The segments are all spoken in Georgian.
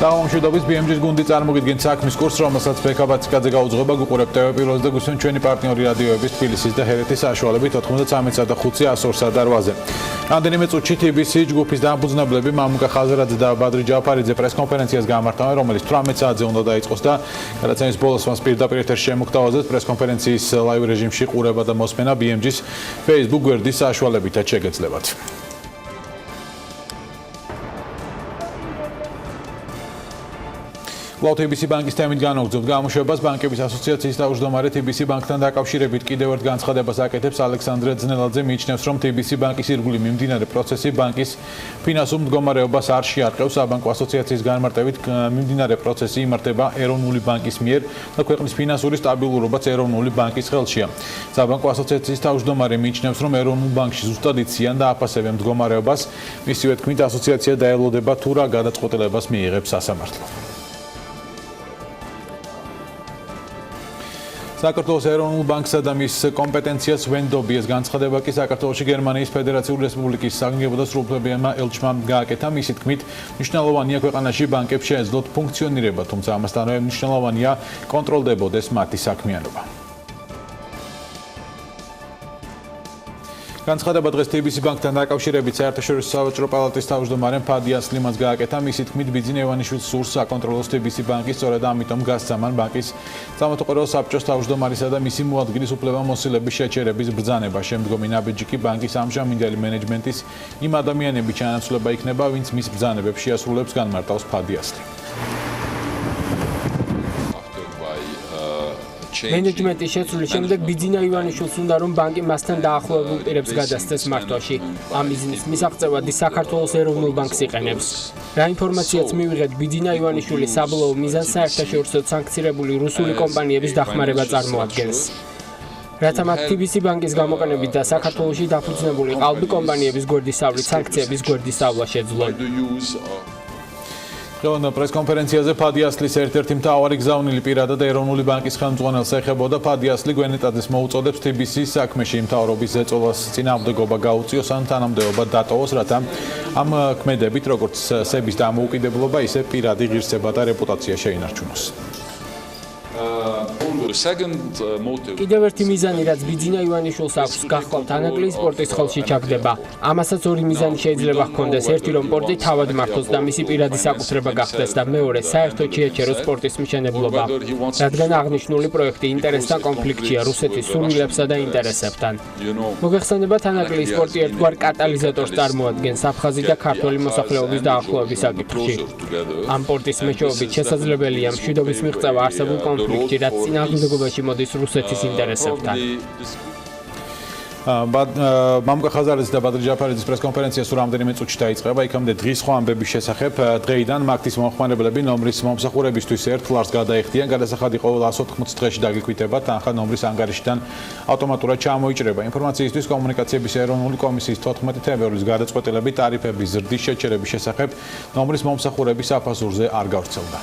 საღამომშვიდობის BMG-ის გუნდი წარმოგიდგენთ საქმის კურსს, რომელსაც ბექაბაციკაძე გაუძღვება, გუყურებთ TV+-ს და გვისმენთ ჩვენი პარტნიორი რადიოების თბილისის და ჰერეთის საშუალებით 93.5-108-ზე. რამდენიმე წუთში TBC ჯგუფის დამფუძნებლები მამუკა ხაზარაძე და ბადრი ჯაფარიძე პრესკონფერენციას გამართავენ, რომელიც 18 საათზე უნდა დაიწყოს და გადაცემის ბოლოს მას პირდაპირ ეთერში შემოგთავაზებთ. პრესკონფერენციის ლაივ რეჟიმში ყურება და მოსმენა BMG-ის Facebook გვერდის საშუალებითაც შეგეძლებათ. TBC ბანკის თემით განვაგრძობთ გამოშვებას. ბანკების ასოციაციის თავმჯდომარე TBC ბანკთან დაკავშირებით კიდევ ერთ განცხადებას აკეთებს ალექსანდრე ძნელაძე. მიიჩნევს, რომ TBC ბანკის ირგვლივ მიმდინარე პროცესი ბანკის ფინანსურ მდგომარეობას არ შეარყევს. საბანკო ასოციაციის განმარტებით მიმდინარე პროცესი იმართება ეროვნული ბანკის მიერ და ქვეყნის ფინანსური სტაბილურობაც ეროვნული ბანკის ხელშია. საბანკო ასოციაციის თავმჯდომარე მიიჩნევს, რომ ეროვნულ ბანკში ზუსტად იციან და აფასებენ მდგომარეობას. მისივე თქმით, ასოციაცია დაელოდება თუ რა გადაწყვეტილებას მიიღებს სასამართლო. საქართველოს ეროვნულ ბანკსა და მის კომპეტენციას ვენდობიეს განცხადება კი საქართველოში გერმანიის ფედერაციული რესპუბლიკის საგანგებო და სრულუფლებიანმა ელჩმა გააკეთა. მისი თქმით, მნიშვნელოვანია ქვეყანაში ბანკებს შეეძლოთ ფუნქციონირება, თუმცა ამასთანავე მნიშვნელოვანია კონტროლდებოდეს მათი საქმიანობა. განცხადება დღეს TBC ბანკთან დაკავშირებით საერთაშორისო სავაჭრო პალატის თავმჯდომარემ ფადიას ლიმანს გააკეთა. მისი თქმით, ბიძინა ივანიშვილის სურს აკონტროლოს TBC ბანკი, სწორედ ამიტომ გასცა მან ბანკის სამეთოყერო საბჭოს თავმჯდომარისა და მისი მოადგილის უფლებამოსილების შეჩერების ბრძანება. შემდგომი ნაბიჯი კი ბანკის ამჟამინდელი მენეჯმენტის იმ ადამიანების ჩანაცვლება იქნება, ვინც მის ბრძანებებს შეასრულებს, განმარტავს ფადიასლი. მენეჯმენტის შეცვლის შემდეგ ბიძინა ივანიშვილს უნდა რომ ბანკი მასთან დაახლოებულ პირებს გადასცეს მართვაში. ამ მიზნის მისაღწევად ის საქართველოს ეროვნულ ბანკს იყენებს. რა ინფორმაციაც მივიღეთ, ბიძინა ივანიშვილი საბოლოო მიზანს საერთაშორისო სანქცირებული რუსული კომპანიების დახმარება წარმოადგენს. რათა მათ TBC ბანკის გამოყენებით და საქართველოში დაფუძნებული ყალბი კომპანიების გვერდისავლით სანქციების გვერდისავლა შეძლონ. დღევანდელ პრესკონფერენციაზე ფადიასლის ერთ-ერთი მთავარი გზავნილი პირადად ეროვნული ბანკის ხელმძღვანელს ეხებოდა. ფადიასლი გვენეტაძეს მოუწოდებს TBC-ის საქმეში მთავრობის ზეწოლას წინააღმდეგობა გაუწიოს ან თანამდებობა დატოვოს, რათა ამ ქმედებით როგორც სების დამოუკიდებლობა, ისე პირადი ღირსება და რეპუტაცია შეინარჩუნოს. კიდევ ერთი მიზანი, რაც ბიძინა ივანიშვილს აქვს, გახლავთ ანაკლიის სპორტის ხელში ჩაგდება. ამასაც ორი მიზანი შეიძლება ჰქონდეს. ერთი, რომ სპორტი თავად მართოს და მისი პირადი საკუთრება გახდეს და მეორე, საერთოდ შეეჩეროს სპორტის მშენებლობა. რადგან აღნიშნული პროექტი ინტერესთან კონფლიქტშია რუსეთის სურვილებსა და ინტერესებთან. მოგეხსენებათ, ანაკლიის სპორტი ერთგვარ კატალიზატორს წარმოადგენს აფხაზი და ქართველი მოსახლეობის დაახლოების საკითხში. ამ სპორტის მეშვეობით შესაძლებელია მშვიდობის მიღწევა არსებულ კონფლიქტში, რაც წინააღმდეგობაში მოდის რუსეთის ინტერესებთან. მამუკა ხაზარაძის და ბადრი ჯაფარიძის პრესკონფერენცია სულ რამდენიმე წუთში დაიწყება. იქამდე დღის სხვა ამბების შესახებ დღეიდან მაგთის მომხმარებლები ნომრის მომსახურებისთვის ერთ ლარს გადაეხდიან. გადასახადი ყოველ 180 დღეში დაგიკვირდება, თანხა ნომრის ანგარიშიდან ავტომატურად ჩამოიჭრება. ინფორმაციისთვის კომუნიკაციების ეროვნული კომისიის 14 თებერვლის გადაწყვეტილებით ტარიფების ზრდის შეჩერების შესახებ ნომრის მომსახურების აფასურზე არ გავრცელდა.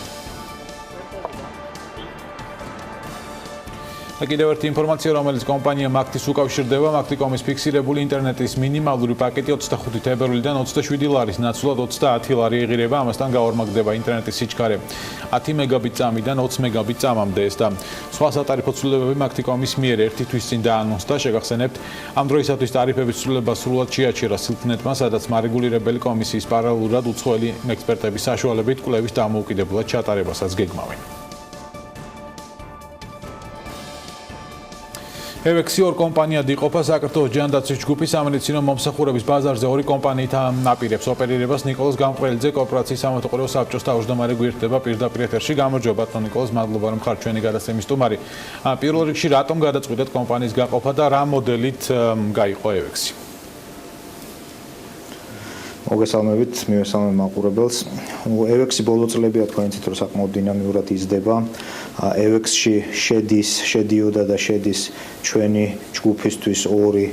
კიდევ ერთი ინფორმაცია, რომელიც კომპანია მაგთის უკავშირდება, მაგთიკომის ფიქსირებული ინტერნეტის მინიმალური პაკეტი 25 თებერვლიდან 27 ლარის ნაცვლად 30 ლარი ეღირება. ამასთან გაორმაგდება ინტერნეტის სიჩქარე 10 მეგაბიტ წამიდან 20 მეგაბიტ წამამდე. ეს და სხვა სატარიფო ცვლილებები მაგთიკომის მიერ ერთი თვის წინ დაანონსდა. შეგახსენებთ, ამ დროისათვის ტარიფების ცვლილება სრულად შეაჩერა სილქნეტმა, სადაც მარეგულირებელი კომისიის პარალელურად უცხოელი ექსპერტების საშუალებით კვლევის დამოუკიდებლად ჩატარებასაც გეგმავენ. ევექსი ორ კომპანიად იყოფა. საქართველოს ჯანდაცვის ჯგუფი სამედიცინო მომსახურების ბაზარზე ორი კომპანიით აპირებს ოპერირებას. ნიკოლოზ გამყრელიძე კორპორაციის სამეთოყერო საბჭოს თავმჯდომარე გვერდება პირდაპირ ეთერში. გამარჯობა ბატონო ნიკოლოზ, მადლობა რომ ხართ ჩვენი გადაცემის სტუმარი. პირველ რიგში რატომ გადაწყვიტეთ კომპანიის გაყოფა და რა მოდელით გაიყო ევექსი? მოგესალმებით, მივესალმებ მაყურებელს. ევექსი ბოლო წლებია თქვენ იცით, რომ საკმაოდ დინამიურად იზრდება. ევექსში შედიოდა და შედის ჩვენი ჯგუფისთვის ორი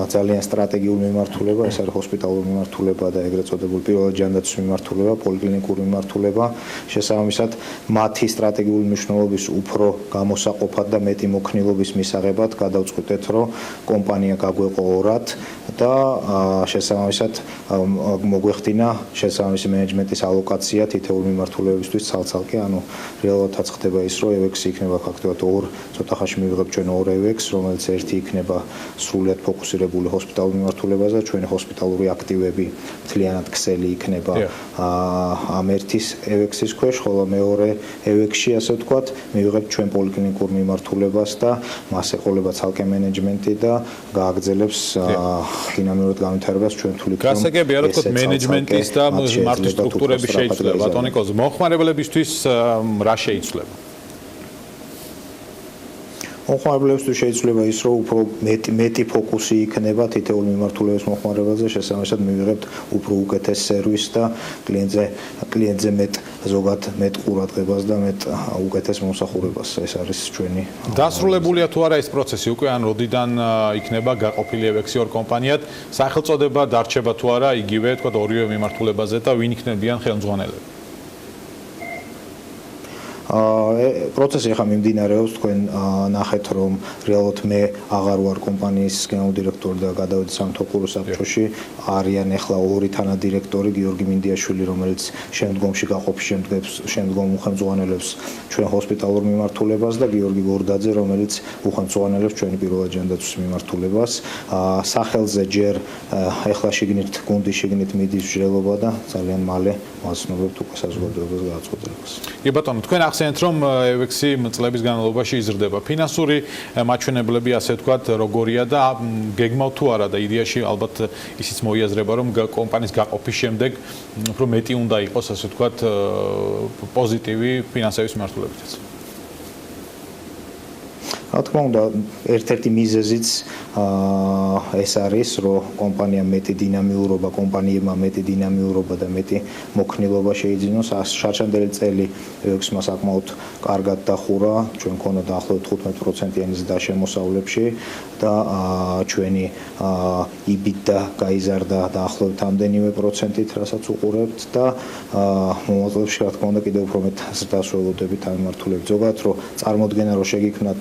ძალიან სტრატეგიული მიმართულება, ეს არის ჰოსპიტალური მიმართულება და ეგრეთ წოდებული პირველად ჯანდაცვის მიმართულება, პოლიკლინიკური მიმართულება. შესაბამისად, მათი სტრატეგიული მნიშვნელობის უფრო გამოსაყოფად და მეტი მოქნილობის მისაღებად გადავწყვიტეთ, რომ კომპანია გაგვეყო ორად და შესაბამისად მოგვეხდინა შესაბამისი მენეჯმენტის ალოკაცია თითოეული მიმართულებისთვის ცალ-ცალკე, ანუ რეალობადაც ხდება ის, რომ EVX-ი იქნება ფაქტობრივად ცოტა ხანში მივიღებ ჩვენ ორ EVX, რომელიც ერთი იქნება სრულად ფოკუსირებული ჰოსპიტალურ მიმართულებაზე, ჩვენი ჰოსპიტალური აქტივები მთლიანად ქსელი იქნება ამ ერთის EVX-ის ქვეშ, ხოლო მეორე EVX-ში, ასე ვთქვათ, მივიღებთ ჩვენ პოლიკლინიკურ მიმართულებას და მას ეყოლება ცალკე მენეჯმენტი და გააგრძელებს დინამიურად განვითარებას ჩვენ თვლით, რომ გასაგებია, რომ თქო მენეჯმენტის და მართვის სტრუქტურები შეიცვლება. ბატონი კოზი, მომხმარებლებისთვის რა შეიცვლება? მომხმარებლებისთვის შეიძლება ის, რომ უფრო მეტი ფოკუსი იქნება თითოეული მიმართულების მომხმარებელზე, შესაბამისად მივიღებთ უფრო უკეთეს სერვისს და კლიენტზე ზოგად მეტ ყურადღებას და მეტ უკეთეს მომსახურებას. ეს არის ჩვენი. დასრულებულია თუ არა ეს პროცესი უკვე, ან როდიდან იქნება გაყოფილი EVX-ი ორ კომპანიად, სახელწოდება დარჩება თუ არა იგივე, თქვა ორივე მიმართულებაზე და ვინ იქნებიან ხელმძღვანელები? პროცესი ახლა მიმდინარეობს, თქვენ ნახეთ, რომ რეალურად მე აღარ ვარ კომპანიის გენერალური დირექტორი და გადავედი სამთო საბჭოში, არიან ახლა ორი თანადირექტორი, გიორგი მინდიაშვილი, რომელიც შემდგომში გაყოფის შემდგომ უხელმძღვანელებს ჩვენ ჰოსპიტალურ მიმართულებას და გიორგი გორდაძე, რომელიც უხელმძღვანელებს ჩვენი პირველად ჯანდაცვის მიმართულებას. სახელზე ჯერ ახლა შიგნით გუნდი შიგნით მიდის მსჯელობა და ძალიან მალე ვაცნობებთ უკვე საზოგადოებას გააცხადებას. კი ბატონო, თქვენ ახსენეთ, რომ EVX-ი წლების განმავლობაში იზრდება. ფინანსური მაჩვენებლები, ასე ვთქვათ, როგორია და გეგმავ თუ არა და იდეაში ალბათ ისიც მოიაზრება, რომ კომპანიის გაყოფის შემდეგ უფრო მეტი უნდა იყოს, ასე ვთქვათ, პოზიტივი ფინანსების მიმართულებითაც. რა თქმა უნდა, ერთ-ერთი მიზეზიც ეს არის, რომ კომპანია მეტი დინამიურობა, კომპანიებმა მეტი დინამიურობა და მეტი მოქნილობა შეიძინოს. შარშანდელი წელი EVX-მა საკმაოდ კარგად დახურა, ჩვენ ქონდა დაახლოებით 15%-იანი ზრდა შემოსავლებში და ჩვენი EBITDA გაიზარდა დაახლოებით ამდენივე პროცენტით, რასაც უყურებთ და მომავალში რა თქმა უნდა კიდევ უფრო მეტ ზრდას ველოდებით ამ მიმართულებით. ზოგადად რომ წარმოდგენა რომ შეგიქმნათ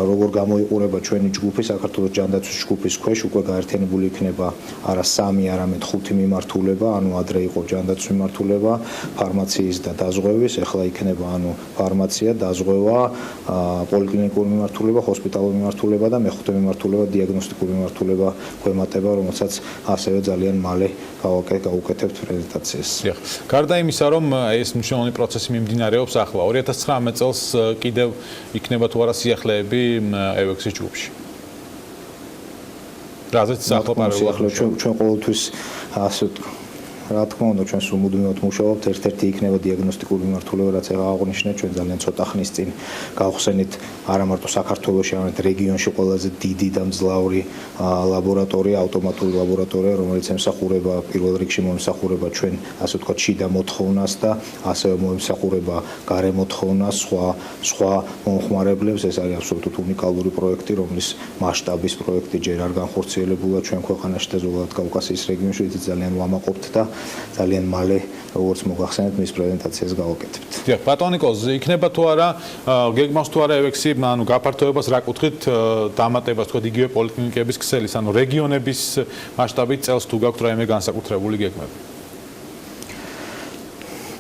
როგორ გამოიყურება ჩვენი ჯგუფი საქართველოს ჯანდაცვის ჯგუფის ქვეშ უკვე გაერთიანებული იქნება არა 3, არამედ 5 მიმართულება, ანუ ადრე იყო ჯანდაცვის მიმართულება, ფარმაციის და დაზღვევის, ახლა იქნება ანუ ფარმაცია, დაზღვევა, პოლიკლინიკური მიმართულება, ჰოსპიტალური მიმართულება და მეხუთე მიმართულება, დიაგნოსტიკური მიმართულება გვემატება, რომელსაც ასევე ძალიან მალე გავუკეთებთ პრეზენტაციას. გარდა იმისა, რომ ეს მნიშვნელოვანი პროცესი მიმდინარეობს ახლა 2019 წელს კიდევ იქნება თუ არა სიახლეები EVX-ის ჯგუფში. რაზეც ახლა პარალელურად ჩვენ ყოველთვის ასე რა თქმა უნდა ჩვენ სულ მუდმივად მუშაობთ, ერთ-ერთი იქნება დიაგნოსტიკური მიმართულება, რაც ახლა აღნიშნეთ, ჩვენ ძალიან ცოტა ხნის წინ გავხსენით არა მარტო საქართველოში, არამედ რეგიონში ყველაზე დიდი და მძლავრი ლაბორატორია, ავტომატური ლაბორატორია, რომელიც ემსახურება პირველ რიგში მომსახურება ჩვენ ასე ვთქვათ შიდა მოთხოვნას და ასევე მომსახურება გარე მოთხოვნას, სხვა მომხმარებლებს. ეს არის აბსოლუტურად უნიკალური პროექტი, რომლის მასშტაბის პროექტი ჯერ არ განხორციელებულა ჩვენ ქვეყანაში და ზოგადად კავკასიის რეგიონში, იცით ძალიან ვამაყობთ და ძალიან მალე როგორც მოგახსენეთ მის პრეზენტაციას გავაკეთებთ. დიახ, ბატონი კოზი, იქნება თუ არა გეგმავს თუ არა EVX-ი, ანუ გაფართოებას რა კუთხით დამატებას თქვა იგივე პოლიკლინიკების ქსელის, ანუ რეგიონების მასშტაბით წელს თუ გაქვთ რაიმე განსაკუთრებული გეგმები?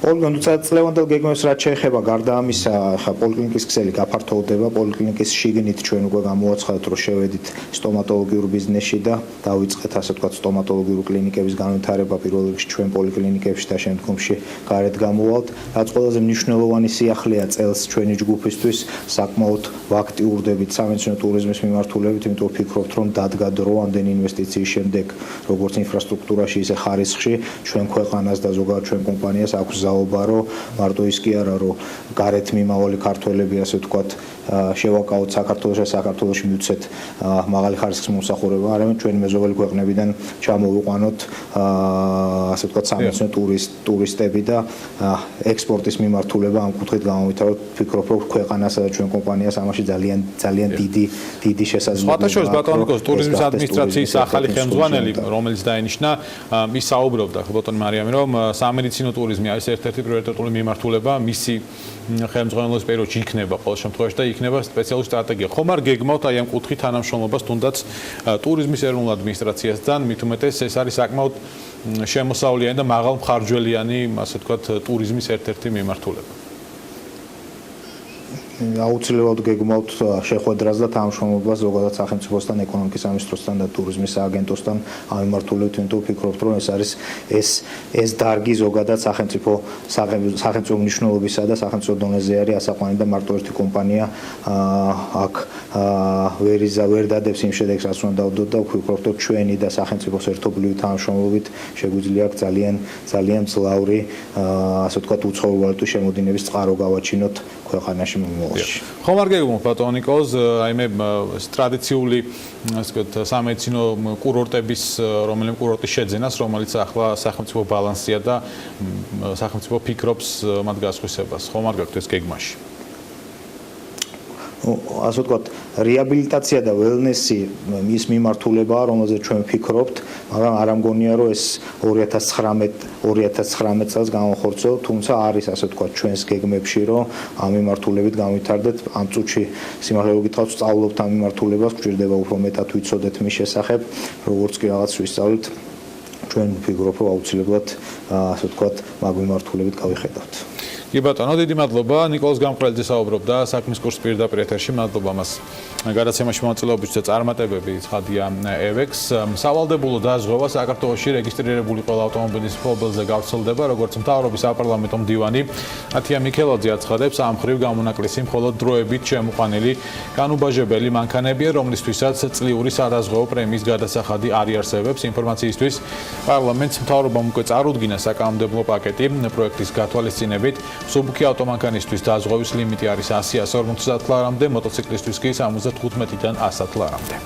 წლევანდელ გეგმებს რაც შეეხება, გარდა ამისა, ხა პოლიკლინიკის ქსელი გაფართოვდება, პოლიკლინიკის შიგნით ჩვენ უკვე გამოვაცხადეთ, რომ შევედით სტომატოლოგიურ ბიზნესში და დავიწყეთ ასე ვთქვათ სტომატოლოგიური კლინიკების განვითარება პირველ რიგში ჩვენ პოლიკლინიკებში და შემდგომში გარეთ გამოვალთ. რაც ყველაზე მნიშვნელოვანი სიახლეა წელს ჩვენი ჯგუფისთვის, საკმაოდ ვაქტიურდებით სამეცნიერო ტურიზმის მიმართულებით, იმიტომ ვფიქრობთ, რომ დადგა დრო ამდენი ინვესტიციის შემდეგ, როგორც ინფრასტრუქტურაში, ისე ხარისხში, ჩვენ ქვეყანას და ზოგადად ჩვენ კომპანიას აქვს რომ მარტო ის კი არა რომ გარეთ მიმავალი ქართველები ასე ვთქვათ შევაკავოთ საქართველოში მივცეთ მაღალი ხარისხის მომსახურება, არამედ ჩვენი მეზობელი ქვეყნებიდან ჩამოვიყვანოთ ასე ვთქვათ სამეცნიერო ტურისტები და ექსპორტის მიმართულება ამ კუთხით გამოვითაროთ. ვფიქრობ, რომ ქვეყანასა და ჩვენ კომპანიას ამაში ძალიან დიდი შესაძლებლობა. სხვათა შორის ბატონო კოზი, ტურიზმის ადმინისტრაციის ახალი ხელმძღვანელი, რომელიც დაინიშნა, ის საუბრობდა ბატონი მარიამი, რომ სამედიცინო ტურიზმი არის ერთ ერთ-ერთი პრიორიტეტული მიმართულება მისი ხელმძღვანელობის პერიოდში იქნება ყოველ შემთხვევაში და იქნება სპეციალური სტრატეგია. ხომ არ გეგმავთ აი ამ კუთხით თანამშრომლობას თუნდაც ტურიზმის ეროვნულ ადმინისტრაციასთან, მით უმეტეს ეს არის საკმაოდ შემოსავლიანი და მაღალმხარჯველიანი, ასე ვთქვათ, ტურიზმის ერთ-ერთი მიმართულება. აუცილებლად გეგმავთ შეხვედრას და თანამშრომლობას ზოგადად სახელმწიფოსთან, ეკონომიკის სამინისტროსთან და ტურიზმის სააგენტოსთან ამ მიმართულებით, იმიტომ ვფიქრობთ, რომ ეს არის ეს დარგი ზოგადად სახელმწიფო მნიშვნელობისა და სახელმწიფო დონეზე არის ასაყვანი და მარტო ერთი კომპანია აქ ვერ დადებს იმ შედეგს, რაც უნდა დავდოთ და ვფიქრობთ, რომ ჩვენი და სახელმწიფოს ერთობლივი თანამშრომლობით შეგვიძლია აქ ძალიან ძლავრი, ასე ვთქვათ, უცხოური შემოდინების წყარო გავაჩინოთ ქვეყანაში. ხომ არ გეგმავთ ბატონო ნიკოლოზ, აი მე ტრადიციული, ასე ვთქვათ, სამედიცინო კურორტების, რომელიმე კურორტის შეძენას, რომელიც ახლა სახელმწიფო ბალანსია და სახელმწიფო ფიქრობს მათ გასხვისებას. ხომ არ გაქვთ ეს გეგმაში? ასე ვთქვათ, რეაბილიტაცია და ველნესი ის მიმართულებაა, რომელზეც ჩვენ ვფიქრობთ, მაგრამ არ ამგონია, რომ ეს 2019 წელს გამოვხორცო, თუმცა არის, ასე ვთქვათ, ჩვენს გეგმებში, რომ ამ მიმართულებით გამვითარდეთ. ამ წუთში სიმართლე გითხრათ, სწავლობთ ამ მიმართულებას, გვჭირდება უფრო მეტად ვიცოდეთ მის შესახებ, როგორც კი რაღაც ვისწავლით, ჩვენ ვფიქრობ, რომ აუცილებლად, ასე ვთქვათ, მაგ მიმართულებით გავიხედავთ. კი ბატონო, დიდი მადლობა. ნიკოლოზ გამყრელიძე საუბრობდა საქმის კურსის პირდაპირ ეთერში. მადლობა მას გადაცემაში მონაწილეობისთვის და წარმატებები ცხადია EVEX. სავალდებულო დაზღვევა საქართველოში რეგისტრირებული ყველა ავტომობილის ფლობელზე გავრცელდება, როგორც მთავრობის საპარლამენტო მდივანი ათია მიქელაძე აცხადებს, ამ მხრივ გამონაკლისი მხოლოდ დროებით შემოყვანილი განუბაჟებელი მანქანებია, რომლისთვისაც წლიური სადაზღვევო პრემიის გადასახადი არ იარსებებს. ინფორმაციისთვის პარლამენტს მთავრობამ უკვე წარუდგინა საკანონმდებლო პაკეტი პროექტის გათვალისწინებით. სუბუქი ავტომანქანისთვის დაზღვევის ლიმიტი არის 100-150 ლარამდე, მოტოციკლისთვის კი 75-დან 100 ლარამდე.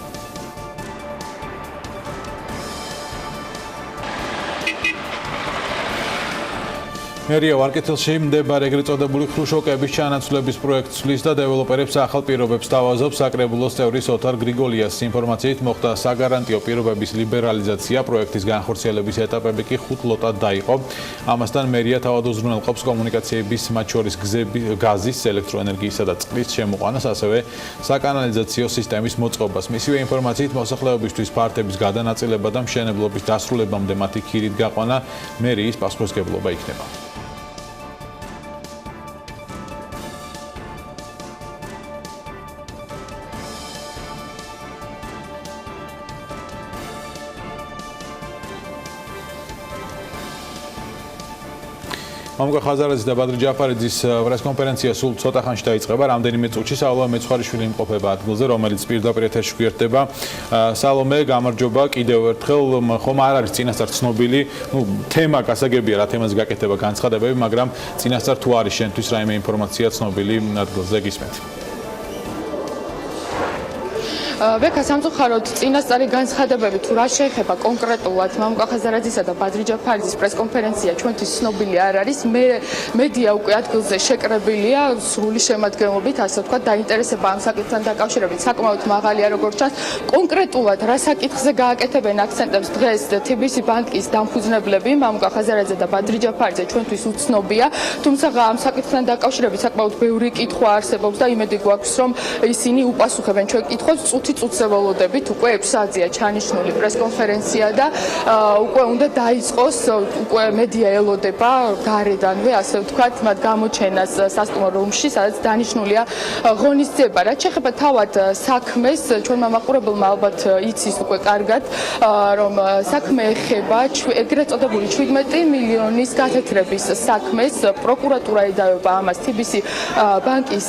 მერია ვარკეთილში მდებარე ეგრეთ წოდებული ხრუშოკების ჩანაცვლების პროექტს ცვლის და დეველოპერებს ახალ პირობებს თავაზობს საკრებულოს წევრის ოთარ გრიგოლიას. ინფორმაციით მოხდა საგარანტიო პირობების ლიბერალიზაცია, პროექტის განხორციელების ეტაპები კი 5 ლოტად დაიყო. ამასთან მერია თავად უზრუნველყოფს კომუნიკაციების, მათ შორის გაზის, ელექტროენერგიისა და წყლის შემოყვანას, ასევე საკანალიზაციო სისტემის მოწყობას. მისივე ინფორმაციით მოსახლეობისთვის ფართების გადანაწილება და მშენებლობის დასრულებამდე მათი ქირით გაყვანა მერიის პასუხისმგებლობა იქნება. მამუკა ხაზარაძის და ბადრი ჯაფარიძის პრესკონფერენცია სულ ცოტა ხანში დაიწყება. რამდენიმე წუთში სალომე მეცხვარიშვილი იმყოფება ადგილზე, რომელიც პირდაპირ ეთერში გვერდება. სალომე, გამარჯობა კიდევ ერთხელ. ხომ არ არის წინასწარ ცნობილი, თემა გასაგებია რა თემაზე გაკეთება განცხადებები, მაგრამ წინასწარ თუ არის შენთვის რაიმე ინფორმაცია ცნობილი ადგილზე გისმენთ. ვექა სამწუხაროდ წინასწარი განცხადებები თუ რა შეეხება კონკრეტულად მამუკა ხაზარაძისა და ბადრი ჯაფარიძის პრესკონფერენცია ჩვენთვის ცნობილი არ არის. მედია უკვე ადგილზე შეკრებილია სრული შემადგენლობით, ასე ვთქვათ, დაინტერესება ამ საკითხთან დაკავშირებით საკმაოდ მაღალია, როგორც ჩანს. კონკრეტულად რა საკითხზე გააკეთებენ აქცენტებს დღეს TBC ბანკის დამფუძნებლები მამუკა ხაზარაძე და ბადრი ჯაფარიძე ჩვენთვის უცნობია, თუმცა ამ საკითხთან დაკავშირებით საკმაოდ ბევრი კითხვა არსებობს და იმედი გვაქვს, რომ ისინი უპასუხებენ ჩვენ კითხვებს. წუთზე ველოდებით უკვე 6 საათია ჩანიშნული პრესკონფერენცია და უკვე უნდა დაიწყოს, უკვე მედია ელოდება გარედანვე, ასე ვთქვათ, მათ გამოჩენას სასტუმრო რომში, სადაც დანიშნულია ღონისძიება. რაც შეეხება თავად საქმეს, ჩვენმა მაყურებელმა ალბათ იცის უკვე კარგად, რომ საქმე ეხება ეგრეთ წოდებული 17 მილიონის გათეთრების საქმეს. პროკურატურა ედავება ამას TBC ბანკის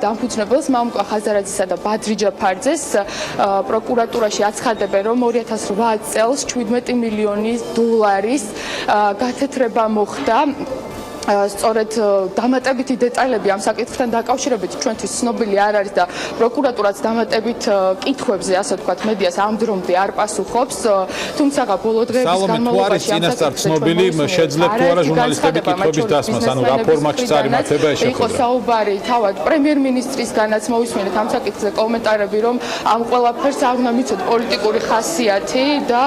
დამფუძნებელს მამუკა ხაზარაძისა და ბადრი ჯაფარიძეს. პროკურატურაში აცხადებენ, რომ 2008 წელს 17 მილიონი დოლარის გათეთრება მოხდა. სწორედ დამატებითი დეტალები ამ საკითხთან დაკავშირებით ჩვენთვის ცნობილი არ არის და პროკურატურაც დამატებით კითხვებზე, ასე ვთქვათ, მედიას ამ დრომდე არ პასუხობს. თუმცა ბოლო დღეების განმავლობაში ამ საკითხზე ცნობილი შეძლებთ თუ არა ჟურნალისტები კითხვების დასმას, ანუ რა ფორმატში წარიმართება ეს შეხვედრა. იყო საუბარი თავად პრემიერ-მინისტრისგანაც მოვისმენთ ამ საკითხზე კომენტარები, რომ ამ ყველაფერს არ უნდა მიცოთ პოლიტიკური ხასიათი და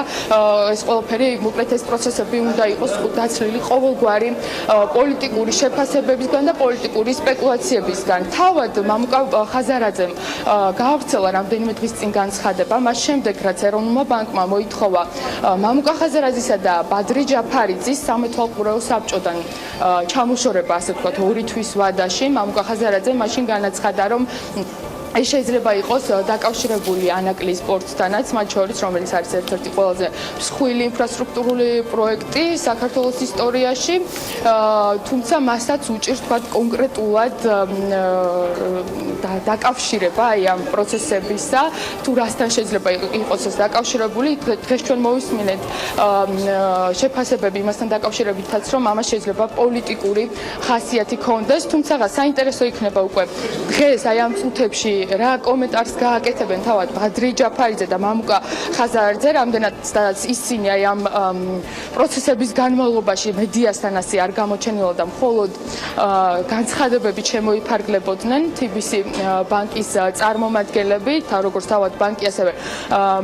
ეს ყველაფერი მოკლედ ეს პროცესები უნდა იყოს დაცლილი ყოველგვარი პოლიტიკური შეფასებებისგან და პოლიტიკური სპეკულაციებისგან. თავად მამუკა ხაზარაძემ გაავრცელა რამდენიმე დღის წინ განცხადება, მას შემდეგ რაც ეროვნულმა ბანკმა მოითხოვა მამუკა ხაზარაძისა და ბადრი ჯაფარიძის სამეთვალყურეო საბჭოდან ჩამოშორება, ასე ვთქვათ, 2 თვის ვადაში. მამუკა ხაზარაძე მაშინ განაცხადა, რომ ეს შეიძლება იყოს დაკავშირებული ანაკლიის პორტთანაც, მათ შორის, რომელიც არის ერთ-ერთი ყველაზე მსხვილი ინფრასტრუქტურული პროექტი საქართველოს ისტორიაში, თუმცა მასაც უჭირს თქვათ კონკრეტულად დაკავშირება აი ამ პროცესებისა, თუ რასთან შეიძლება იყოს ეს დაკავშირებული. დღეს ჩვენ მოვისმინეთ შეფასებები იმასთან დაკავშირებითაც, რომ ამას შეიძლება პოლიტიკური ხასიათი ჰქონდეს, თუმცა საინტერესო იქნება უკვე დღეს აი ამ წუთებში რა კომენტარს გააკეთებენ თავად ბადრი ჯაფარიძე და მამუკა ხაზარაძე, რამდენადაც ისინი აი ამ პროცესების განმავლობაში მედიასთან ასე არ გამოჩენილ და მხოლოდ განცხადებები შემოიფარგლებოდნენ TBC ბანკის წარმომადგენლები, როგორც თავად ბანკი, ასევე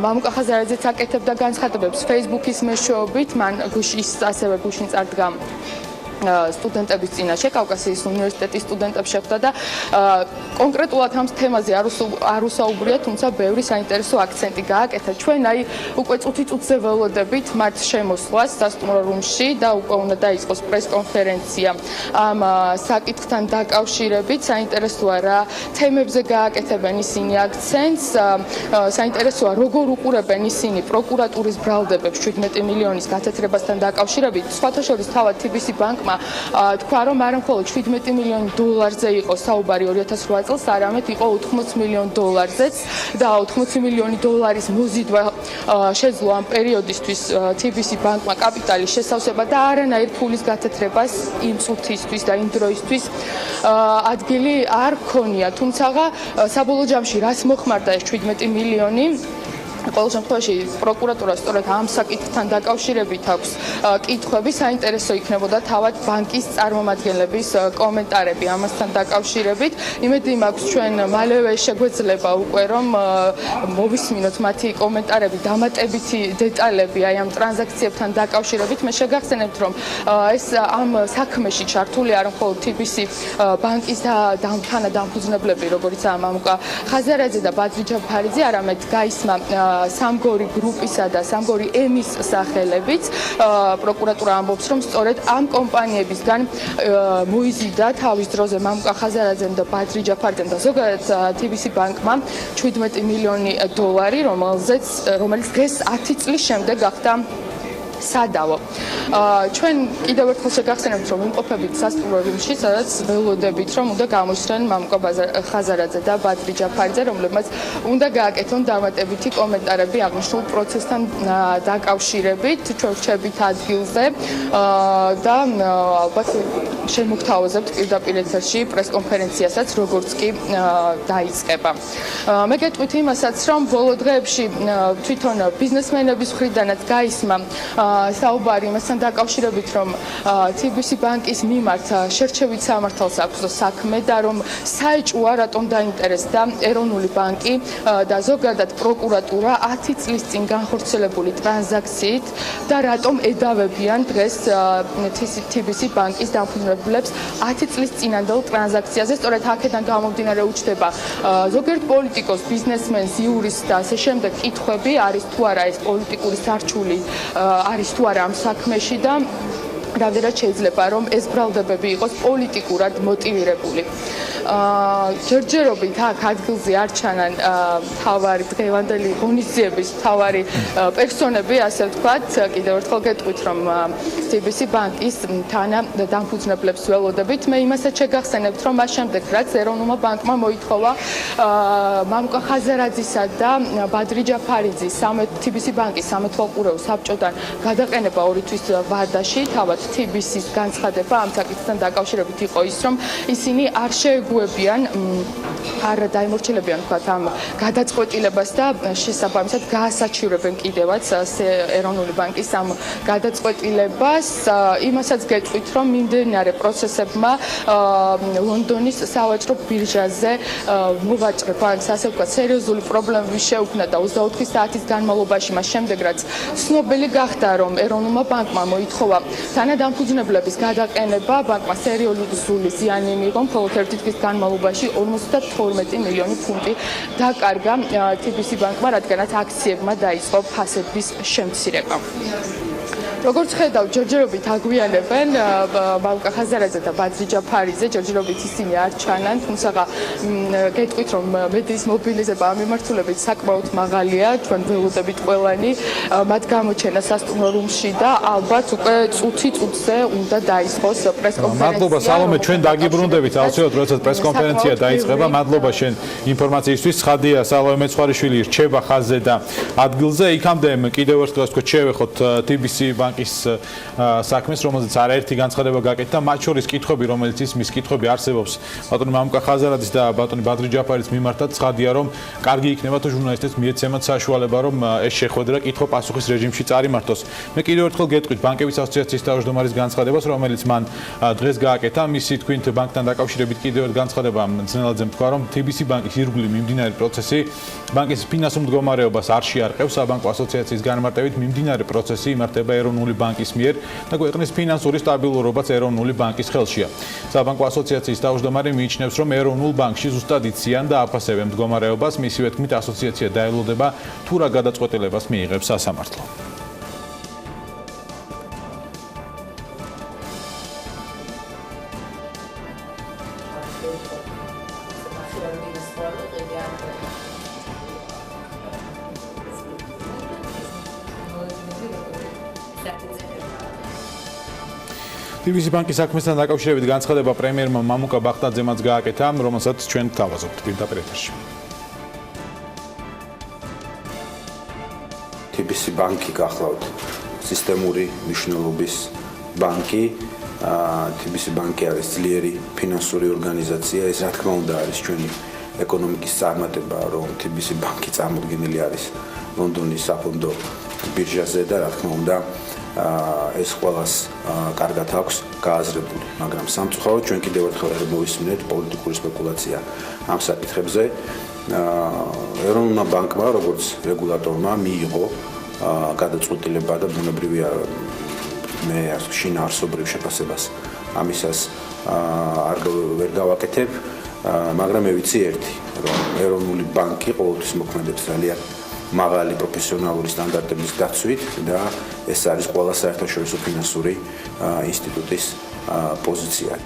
მამუკა ხაზარაძეც აკეთებდა განცხადებებს Facebook-ის მეშვეობით, მან გუშინ ასევე გუშინ წარდგა სტუდენტების წინაშე, კავკასიის უნივერსიტეტის სტუდენტებს შეხვდა და კონკრეტულად ამ თემაზე არ უსაუბრია, თუმცა ბევრი საინტერესო აქცენტი გააკეთა. ჩვენ აი უკვე წუთი-წუთზე ველოდებით მათ შემოსვლას სასტუმრო რუმში და უკვე უნდა დაიწყოს პრესკონფერენცია ამ საკითხთან დაკავშირებით. საინტერესოა რა თემებზე გააკეთებენ ისინი აქცენტს, საინტერესოა როგორ უყურებენ ისინი პროკურატურის ბრალდებებს 17 მილიონის გათეთრებასთან დაკავშირებით. სხვათა შორის თავად TBC ბანკმა თქვა, რომ არა მხოლოდ 17 მილიონი დოლარზე იყო საუბარი 2008 წელს, არამედ იყო 80 მილიონ დოლარზეც და 80 მილიონი დოლარის მოზიდვა შეძლო ამ პერიოდისთვის TBC ბანკმა კაპიტალის შესავსება და არანაირ ფულის გათეთრებას იმ წუთისთვის და იმ დროისთვის ადგილი არ ჰქონია. თუმცა საბოლოო ჯამში რას მოხმარდა ეს 17 მილიონი? ყოველ შემთხვევაში პროკურატურა სწორედ ამ საკითხთან დაკავშირებით აქვს კითხვები, საინტერესო იქნებოდა თავად ბანკის წარმომადგენლების კომენტარები ამასთან დაკავშირებით. იმედი მაქვს ჩვენ მალევე შეგვეძლება უკვე რომ მოვისმინოთ მათი კომენტარები, დამატებითი დეტალები აი ამ ტრანზაქციებთან დაკავშირებით. მე შეგახსენებთ, რომ ეს ამ საქმეში ჩართული არ მხოლოდ TBC ბანკის თანადამფუძნებლები, როგორიცაა მამუკა ხაზარაძე და ბადრი ჯაფარიძე, არამედ გაისმა სამგორი გრუპისა და სამგორი ემის სახელებიც. პროკურატურა ამბობს, რომ სწორედ ამ კომპანიებისგან მოიზიდა თავის დროზე მამუკა ხაზარაძემ და ბადრი ჯაფარიძემ და ზოგადად TBC ბანკმა 17 მილიონი დოლარი, რომელიც დღეს 10 წლის შემდეგ გახდა სადავო. ჩვენ კიდევ ერთხელ შეგახსენებთ, რომ იმყოფებით სასტუმრო რუმში, სადაც ველოდებით, რომ უნდა გამოსვლენ მამუკა ხაზარაძე და ბადრი ჯაფარიძე, რომლებმაც უნდა გააკეთონ დამატებითი კომენტარები აღნიშნულ პროცესთან დაკავშირებით. ჩვენ ვრჩებით ადგილზე და ალბათ შემოგთავაზებთ პირდაპირ ეთერში პრესკონფერენციასაც, როგორც კი დაიწყება. მე გეტყვით იმასაც, რომ ბოლო დღეებში თვითონ ბიზნესმენების მხრიდანაც გაისმა საუბარი იმასთან დაკავშირებით, რომ TBC ბანკის მიმართ შერჩევით სამართალს აქვს საქმე და რომ საეჭვოა რატომ დაინტერესდა ეროვნული ბანკი და ზოგადად პროკურატურა 10 წლის წინ განხორციელებული ტრანზაქციით და რატომ ედავებიან დღეს TBC ბანკის დამფუძნებლებს 10 წლის წინანდელ ტრანზაქციაზე. სწორედ აქედან გამომდინარე უჩნდება ზოგიერთ პოლიტიკოს, ბიზნესმენს, იურისტს და ასე შემდეგ კითხვები, არის თუ არა ეს პოლიტიკური სარჩული, არის თუ არა ამ საქმეში და რამდენად შეიძლება რომ ეს ბრალდებები იყოს პოლიტიკურად მოტივირებული. ჯერჯერობით აქ ადგილზე არ ჩანან თავარი დღევანდელი ღონისძიების თავარი პერსონები, ასე ვთქვათ. კიდევ ერთხელ გეტყვით, რომ TBC ბანკის თანადამფუძნებლებს ველოდებით. მე იმასაც შეგახსენებთ, რომ მას შემდეგ, რაც ეროვნულმა ბანკმა მოითხოვა მამუკა ხაზარაძისა და ბადრი ჯაფარიძის TBC ბანკის სამეთვალყურეო საბჭოდან გადაყენება 2 თვის ვადაში, თავად TBC-ის განცხადება ამ საკითხთან დაკავშირებით იყო ის, რომ ისინი არ შეეგუებიან დაუებიან არ დაიმორჩილებიან თქვათ ამ გადაწყვეტილებას და შესაბამისად გაასაჩივრებენ კიდევაც ეროვნული ბანკის ამ გადაწყვეტილებას. იმასაც გეტყვით, რომ მიმდინარე პროცესებმა ლონდონის სავაჭრო ბირჟაზე მოვაჭრე ბანკს ასე ვთქვათ სერიოზული პრობლემები შეუქმნა და 24 საათის განმავლობაში მას შემდეგ რაც ცნობილი გახდა, რომ ეროვნულმა ბანკმა მოითხოვა თანადამფუძნებლების გადაყენება, ბანკმა სერიოზული ზიანი მიიღო, მხოლოდ ერთი თვის განმავლობაში 52 მილიონი ფუნტი დაკარგა TBC ბანკმა, რადგანაც აქციებმა დაიწყო ფასების შემცირება. როგორც ხედავ, ჯერჯერობით აგვიანებენ ბალკა ხაზარაძე და ბადრი ჯაფარიძე, ჯერჯერობით ისინი არ ჩანან, თუმცა გეტყვით, რომ მედიის მობილიზება ამ მიმართულებით საკმაოდ მაღალია, ჩვენ ველოდებით ყველანი მათ გამოჩენა სასტუმრო რუმში და ალბათ უკვე წუთზე უნდა დაისხოს პრესკონფერენცია. მადლობა სალომე, ჩვენ დაგიბრუნდებით ავსეოთ, როდესაც პრესკონფერენცია დაიწყება. მადლობა შენ ინფორმაციისთვის. ცხადია, სალომე მეცხვარიშვილი რჩება ხაზზე და ადგილზე. იქამდე კიდევ ერთხელ ვთქვათ, შევეხოთ TBC ბანკის საქმეს, რომელზეც არაერთი განცხადება გაკეთდა, მათ შორის კითხვები, რომელიც მის კითხვები არსებობს ბატონი მამუკა ხაზარაძის და ბატონი ბადრი ჯაფარის მიმართაც, ცხადია, რომ კარგი იქნება თუ ჟურნალისტებს მიეცემათ საშუალება, რომ ეს შეხვედრა კითხვა-პასუხის რეჟიმში წარიმართოს. მე კიდევ ერთხელ გეტყვით ბანკების ასოციაციის თავმჯდომარის განცხადებას, რომელიც მან დღეს გააკეთა, მისი თქმით ბანკთან დაკავშირებით კიდევ ერთ განცხადებამ ძნელაძემ თქვა, რომ TBC ბანკის ირგვლივ მიმდინარე პროცესი ბანკის ფინანსურ მდგომარეობას არ შეარყევს. საბანკო ასოციაციის განმარტებით მიმდინარე პროცესი იმართება ეროვნული ბანკის მიერ და ქვეყნის ფინანსური სტაბილურობაც ეროვნული ბანკის ხელშია. საბანკო ასოციაციის თავმჯდომარე მიიჩნევს, რომ ეროვნულ ბანკში ზუსტად იციან და აფასებენ მდგომარეობას, მისივე თქმით ასოციაცია დაელოდება თუ რა გადაწყვეტილებას მიიღებს სასამართლო. TBC ბანკის საქმესთან დაკავშირებით განცხადება პრემიერმა მამუკა ბახტაძემაც გააკეთა, რომელსაც ჩვენ გთავაზობთ პირდაპირ ეთერში. TBC ბანკი გახლავთ სისტემური მნიშვნელობის ბანკი. TBC ბანკი არის ძლიერი ფინანსური ორგანიზაცია. ეს რა თქმა უნდა არის ჩვენი ეკონომიკის წარმატება, რომ TBC ბანკი წარმოდგენილი არის ლონდონის საფონდო ბირჟაზე და რა თქმა უნდა ეს ყველას კარგად აქვს გააზრებული, მაგრამ სამწუხაროდ ჩვენ კიდევ ერთხელ მოვისმინეთ პოლიტიკური სპეკულაცია ამ საკითხებზე. ეროვნულმა ბანკმა, როგორც რეგულატორმა, მიიღო გადაწყვეტილება და ბუნებრივია მე შინაარსობრივ შეფასებას ამისას ვერ გავაკეთებ, მაგრამ მე ვიცი ერთი, რომ ეროვნული ბანკი ყოველთვის მოქმედებს ძალიან მაღალი პროფესიონალური სტანდარტების დაცვით და ეს არის ყველა საერთაშორისო ფინანსური ინსტიტუტის პოზიცია.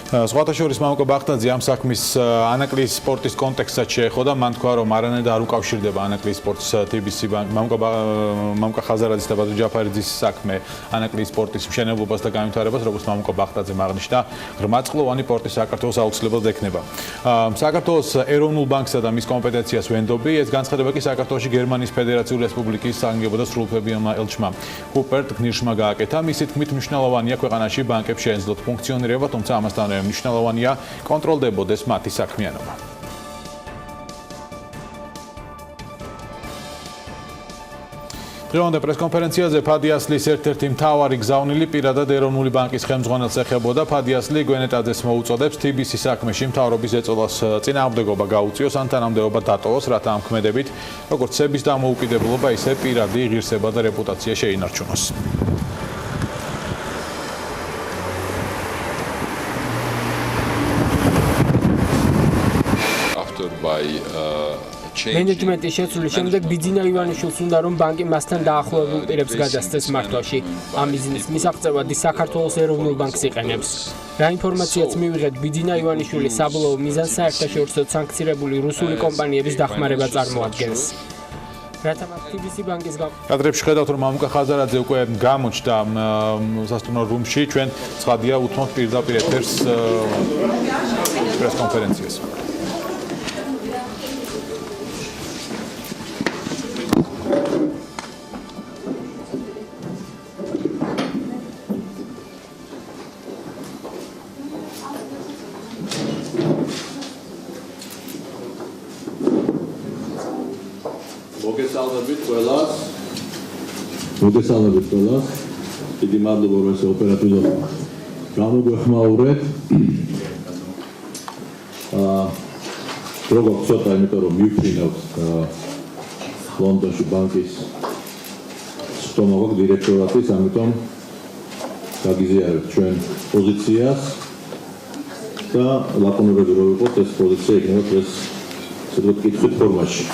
სხვათა შორის მამუკა ბახტაძე ამ საქმის ანაკლიის სპორტის კონტექსტსაც შეეხო და მან თქვა, რომ არანაირად არ უკავშირდება ანაკლიის სპორტს TBC ბანკ. მამუკა ხაზარაძის და ბადრი ჯაფარიძის საქმე ანაკლიის სპორტის მშენებლობას და განვითარებას, როგორც მამუკა ბახტაძემ აღნიშნა, ღრმაწყლოვანი პორტი საქართველოს აუცილებლად ექნება. საქართველოს ეროვნულ ბანკსა და მის კომპეტენციას ვენდობი, ეს განცხადება კი საქართველოში გერმანიის ფედერაციული რესპუბლიკის საგანგებო და სრულუფლებიანმა ელჩმა ჰუპერტ გნირშმა გააკეთა. მისი თქმით, მნიშვნელოვანია ქვეყანაში ბანკებს შეეძლოთ ფუნქციონირება, თუმცა ამასთან მნიშვნელოვანია კონტროლდებოდეს მათი საქმიანობა. დღევანდელ პრესკონფერენციაზე ფადიასლის ერთ-ერთი მთავარი გზავნილი პირადად ეროვნული ბანკის ხელმძღვანელს ეხებოდა. ფადიასლი გვენეტაძეს მოუწოდებს TBC საქმეში მთავრობის ეწოლას წინააღმდეგობა გაუწიოს ან თანამდებობა დატოვოს, რათა ამ ქმედებით როგორც სების დამოუკიდებლობა, ისე პირადი ღირსება და რეპუტაცია შეინარჩუნოს. მენეჯმენტის შეცვლის შემდეგ ბიძინა ივანიშვილს უნდა რომ ბანკი მასთან დაახლოებულ პირებს გადასცეს მართვაში. ამ მიზნის მისაღწევად ის საქართველოს ეროვნულ ბანკს იყენებს. რა ინფორმაციაც მივიღეთ, ბიძინა ივანიშვილი საბოლოო მიზანს საერთაშორისო სანქცირებული რუსული კომპანიების დახმარება წარმოადგენს. TBC ბანკის კადრებში ხედავთ, რომ მამუკა ხაზარაძე უკვე გამოჩნდა სასტუმრო რუმში, ჩვენ ცხადია უთმობთ პირდაპირ ეთერს პრესკონფერენციას. მოგესალმებით ყველას. მოგესალმებით ყველას. დიდი მადლობა რომ ეს ოპერატიულად გამოგვეხმაურეთ. როგორ ცოტა, იმიტომ რომ მივფრინავთ ლონდონში ბანკის სტომაგოგ დირექტორატის, ამიტომ გაგიზიარებთ ჩვენ პოზიციას და ლაკონურები რო ვიყოთ, ეს პოზიცია იქნება დღეს ცოტა კითხვით ფორმაში.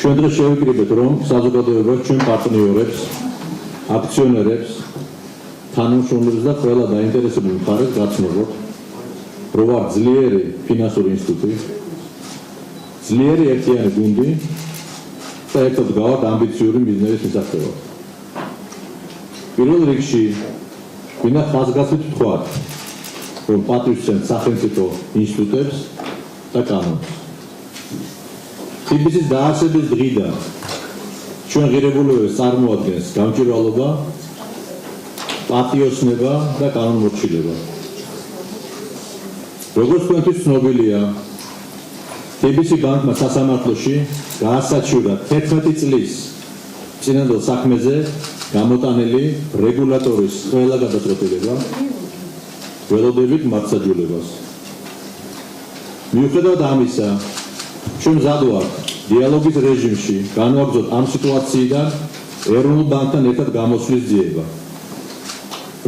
ჩვენ დღეს შევიკრიბეთ, რომ საზოგადოებას ჩვენ პარტნიორებს, აქციონერებს, თანამშრომლებს და ყველა დაინტერესებულ მხარეს გაცნობოთ, რომ ვარ ძლიერი ფინანსური ინსტიტუტი, ძლიერი ერთიანი გუნდი და ერთად გავართ ამბიციური ბიზნესის მისაღებად. პირველ რიგში ვინდა ხაზგასმით ვთქვათ, რომ პატრიოტიზმს სახელმწიფო ინსტიტუტებს და კანონს. TBC-ის დაარსების დღიდან ჩვენ ღირებულებებს წარმოადგენს გამჭვირვალობა, პატიოსნება და კანონმორჩილება. როგორც თქვენთვის ცნობილია, TBC ბანკმა სასამართლოში გაასაჩივრა 11 წლის წინანდელ საქმეზე გამოტანილი რეგულატორის ყველა გადაწყვეტილება, ველოდებით მართლმსაჯულებას. მიუხედავად ამისა, ჩვენ მზად ვართ დიალოგის რეჟიმში განვაგრძოთ ამ სიტუაციიდან ეროვნულ ბანკთან ერთად გამოსვლის ძიება,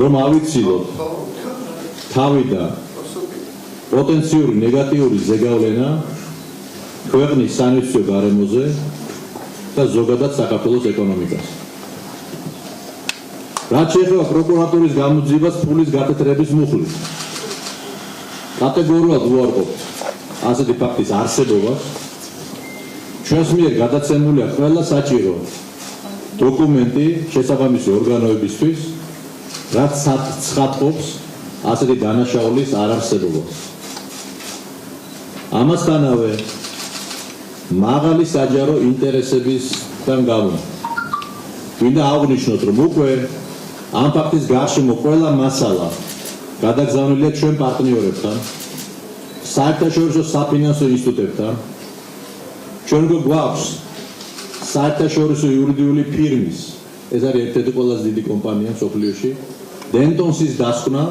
რომ ავიცილოთ თავიდან პოტენციური ნეგატიური ზეგავლენა ქვეყნის სანაცვლო გარემოზე და ზოგადად საქართველოს ეკონომიკას. რაც შეეხება პროკურატურის გამოძიებას ფულის გათეთრების მუხლით, კატეგორიულად უარყოფთ ასეთი ფაქტის არსებობას. ჩვენს მიერ გადაცემულია ყველა საჭირო დოკუმენტი შესაბამისი ორგანოებისთვის, რაც ცხადყოფს ასეთი დანაშაულის არარსებობას. ამასთანავე მაღალი საჯარო ინტერესებისგან გამო ვინდა აღნიშნოთ, რომ უკვე ამ ფაქტის გარშემო ყველა მასალა გადაგზავნილია ჩვენ პარტნიორებთან, საერთაშორისო საფინანსო ინსტიტუტებთან. ჩვენ გვაქვს საერთაშორისო იურიდიული ფირმის, ეს არის ერთ-ერთი ყველაზე დიდი კომპანია მსოფლიოში, დენტონსის დასკვნა,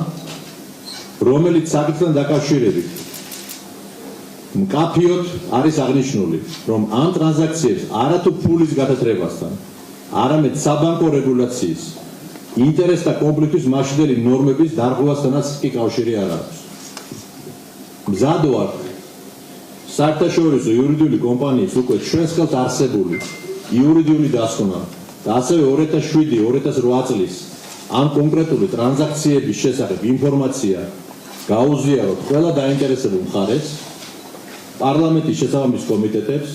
რომელიც საკითხთან დაკავშირებით მკაფიოდ არის აღნიშნული, რომ ამ ტრანზაქციებს არათუ ფულის გადათრებასთან, არამედ საბანკო რეგულაციის, ინტერესთა კონფლიქტის მასშტაბური ნორმების დარღვევასთანაც კი კავშირი არ აქვს. მზად ვარ საერთაშორისო იურიდიული კომპანიის უკვე ჩვენს ხელს არსებული იურიდიული დასკვნა და ასევე 2007-2008 წლის ამ კონკრეტული ტრანზაქციების შესახებ ინფორმაცია გაუზიაროთ ყველა დაინტერესებულ მხარეს, პარლამენტის შესაბამის კომიტეტებს,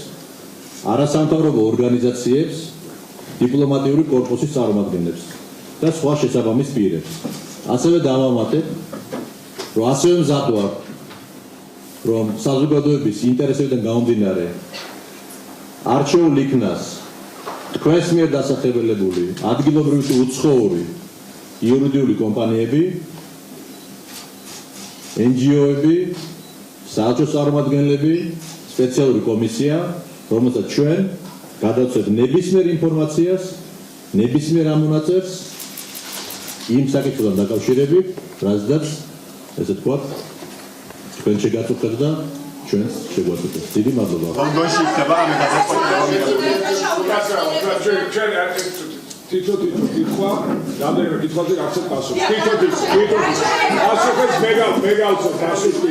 არასამთავრობო ორგანიზაციებს, დიპლომატიური კორპუსის წარმომადგენლებს და სხვა შესაბამის პირებს. ასევე დავამატებ, რომ ასევე მზად ვარ, რომ საზოგადოების ინტერესებიდან გამომდინარე არჩეულ იქნას თქვენს მიერ დასახელებული ადგილობრივი უცხოური იურიდიული კომპანიები, NGO-ები, საელჩო წარმომადგენლები, სპეციალური კომისია, რომელსაც ჩვენ გადავცეთ ნებისმიერ ინფორმაციას, ნებისმიერ ამონაწერს იმ საკითხთან დაკავშირებით, რაზეც ესე ვთქვათ, ჩვენ შეგაწუხებთ და ჩვენს შეგვაწუხებთ. დიდი მადლობა. ლონდონში ხდება ამ თვითონ კითხვა, რამდენიმე კითხვაზე გახსოვთ პასუხი. თვითონ პასუხის მეგალცო პასუხი.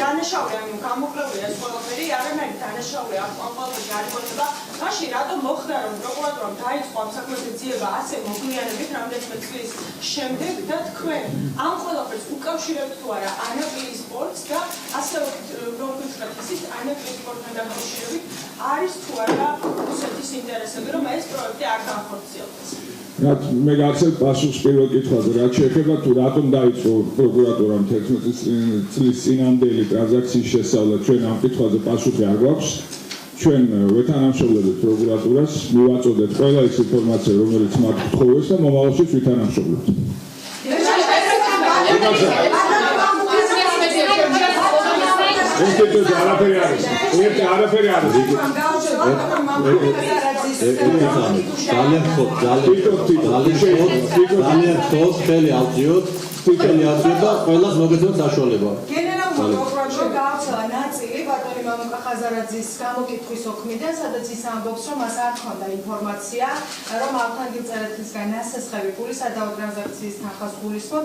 დანაშაული ამ გამოკლებული ეს ყველაფერი არანაირი დანაშაული ამ ყველაფერში არ იქნება. მაშინ რატომ მოხდა რომ პროკურატურამ დაიწყო ამ საქმეზე ძიება ასე მოგვიანებით რამდენიმე წლის შემდეგ და თქვენ ამ ყველაფერს უკავშირებთ თუ არა ანაკლის სპორტს და ასევე რომ ვიწყებთ ისიც ანაკლის სპორტთან დაკავშირებით არის თუ არა რუსეთის ინტერესები რომ ეს პროექტი არ განხორციელდეს. მე გახსოვთ პასუხს პირველ კითხვაზე, რაც შეეხება თუ რატომ დაიწყო პროკურატურამ 11 წლის წინანდელი ტრანზაქციის შესწავლა, ჩვენ ამ კითხვაზე პასუხი არ გვაქვს. ჩვენ ვეთანამშრომლობთ პროკურატურას, მივაწოდეთ ყველა ის ინფორმაცია, რომელიც მათ გთხოვეს და მომავალშიც ვითანამშრომლებთ. ინსტიტუტი არაფერი არის. ერთი არაფერი არის. ძალიან ხოთ ხელი ავწიოთ და ყველას მოგეცემთ საშუალება. გენერალური პროკურორმა გააცხადა ნაწილი ბატონი მამუკა ხაზარაძის გამოკითხვის ოქმიდან, სადაც ის ამბობს, რომ მას არ ჰქონდა ინფორმაცია, რომ ავთანდილწერეთისგან ასესხები ფული სადავო ტრანზაქციის თანხას გულისხმობ,